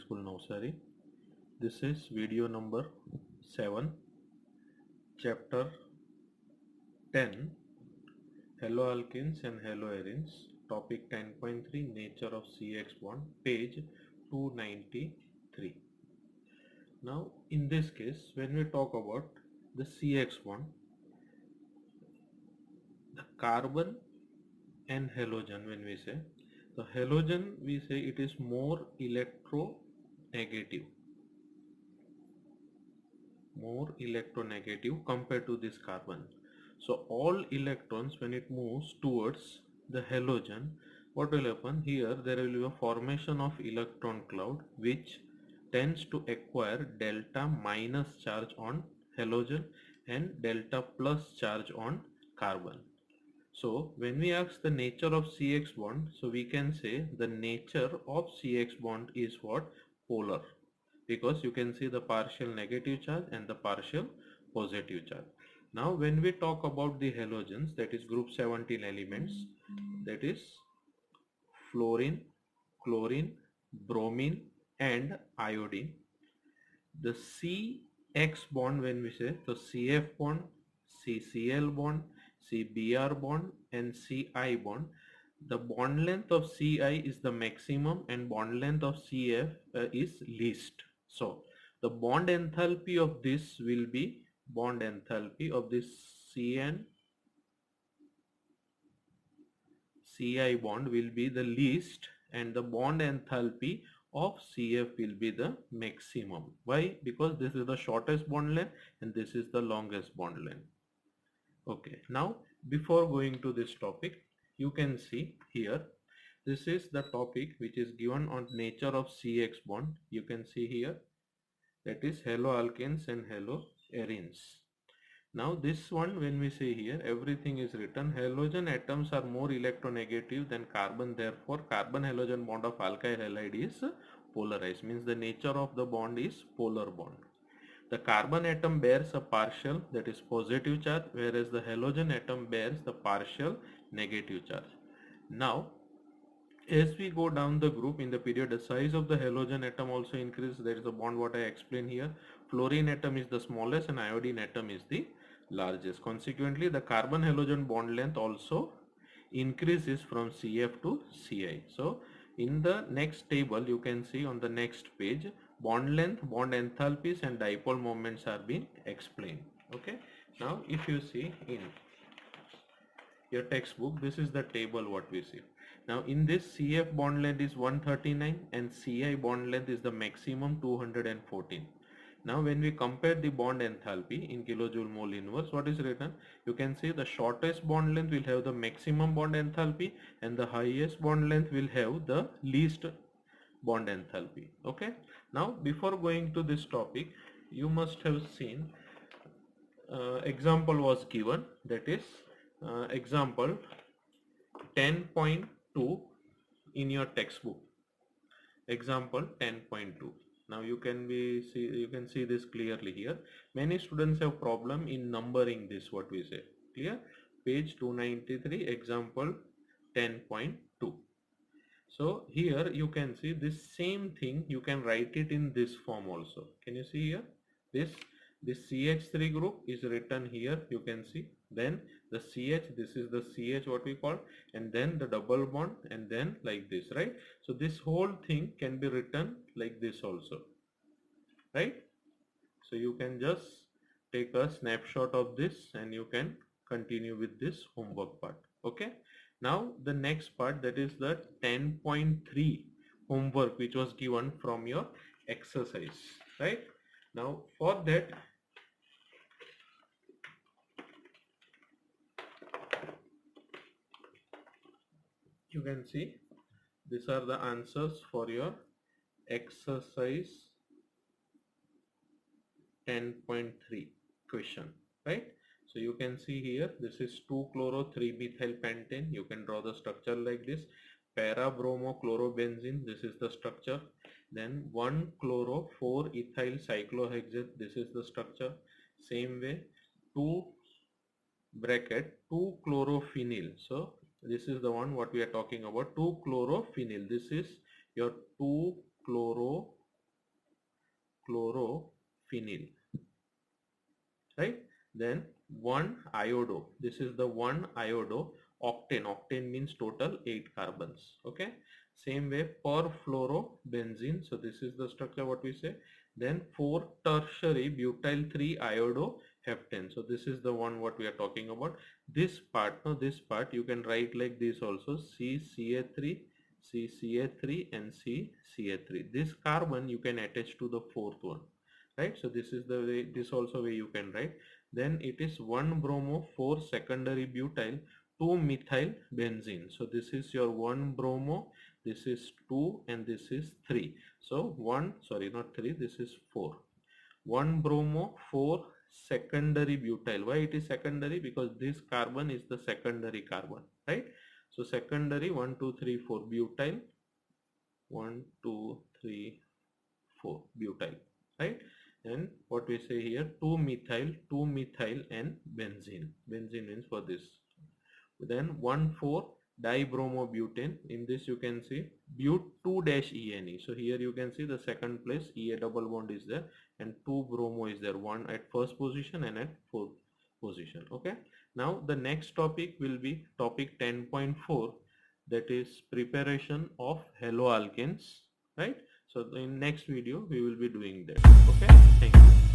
School Navsari. This is video number 7, chapter 10, Haloalkenes and haloarenes, topic 10.3, nature of CX bond, page 293. Now in this case, when we talk about the CX bond, the carbon and halogen, when we say, the halogen, we say it is more electronegative compared to this carbon. So all electrons, when it moves towards the halogen, what will happen here? There will be a formation of electron cloud which tends to acquire delta minus charge on halogen and delta plus charge on carbon. So when we ask the nature of CX bond, so we can say the nature of CX bond is what? Polar, because you can see the partial negative charge and the partial positive charge. Now when we talk about the halogens, that is group 17 elements, that is fluorine, chlorine, bromine and iodine, the CX bond, when we say the CF bond, CCl bond, CBr bond and CI bond, the bond length of Ci is the maximum and bond length of Cf is least. So the bond enthalpy of this will be, bond enthalpy of this CN Ci bond will be the least and the bond enthalpy of CF will be the maximum. Why? Because this is the shortest bond length and this is the longest bond length. Okay, now before going to this topic, you can see here, this is the topic which is given on nature of CX bond. You can see here, that is haloalkanes and haloarenes. Now this one, when we say here, everything is written, halogen atoms are more electronegative than carbon, therefore carbon halogen bond of alkyl halide is polarized, means the nature of the bond is polar bond. The carbon atom bears a partial, that is positive charge, whereas the halogen atom bears the partial negative charge. Now as we go down the group in the period, the size of the halogen atom also increases. There is a bond what I explained here. Fluorine atom is the smallest and iodine atom is the largest. Consequently, the carbon halogen bond length also increases from CF to Ci. So in the next table, you can see on the next page, bond length, bond enthalpies and dipole moments are being explained. Okay. Now if you see in your textbook, this is the table what we see. Now in this, CF bond length is 139 and Ci bond length is the maximum 214. Now when we compare the bond enthalpy in kilojoule mole inverse, what is written? You can see the shortest bond length will have the maximum bond enthalpy and the highest bond length will have the least bond enthalpy. Okay. Now before going to this topic, you must have seen example was given, that is example 10.2 in your textbook. Example 10.2. Now you can see this clearly here. Many students have problem in numbering this, what we say. Clear? Page 293, example 10.2. So here you can see this same thing, you can write it in this form also. Can you see here? This CH3 group is written here, you can see. Then the CH, this is the CH what we call, and then the double bond, and then like this, right? So this whole thing can be written like this also, right? So you can just take a snapshot of this and you can continue with this homework part. Okay. Now the next part, that is the 10.3 homework which was given from your exercise, right? Now for that, you can see these are the answers for your exercise 10.3 question, right? So you can see here, this is 2-chloro-3-methyl pentane. You can draw the structure like this. Para-bromo-chlorobenzene, this is the structure. Then 1-chloro-4-ethyl cyclohexane, this is the structure. Same way, 2-chlorophenyl. So this is the one what we are talking about, 2-chlorophenyl. This is your 2-chloro chlorophenyl, right? Then 1 iodo, this is the 1 iodo octane. Octane means total 8 carbons. Okay, same way perfluorobenzene, so this is the structure what we say. Then 4 tertiary butyl 3 iodoheptane, so this is the one what we are talking about. This part, no, this part you can write like this also, CCA3, CCA3 and CCA3. This carbon you can attach to the fourth one, right? So this is the way, this also way you can write. Then it is 1 bromo 4 secondary butyl 2 methyl benzene, so this is your 1 bromo, this is 2 and this is 3. So 1, sorry, not 3, this is 4. 1 bromo 4 secondary butyl. Why it is secondary? Because this carbon is the secondary carbon, right? So secondary 1 2 3 4 butyl, 1 2 3 4 butyl, right? And what we say here, 2 methyl and benzene. Benzene means for this. Then 1 4 dibromobutane. In this you can see but 2-ene. So here you can see the second place E, a double bond is there, and 2 bromo is there, one at first position and at fourth position. Okay, now the next topic will be topic 10.4, that is preparation of haloalkanes, right? So in next video we will be doing that. Okay, thank you.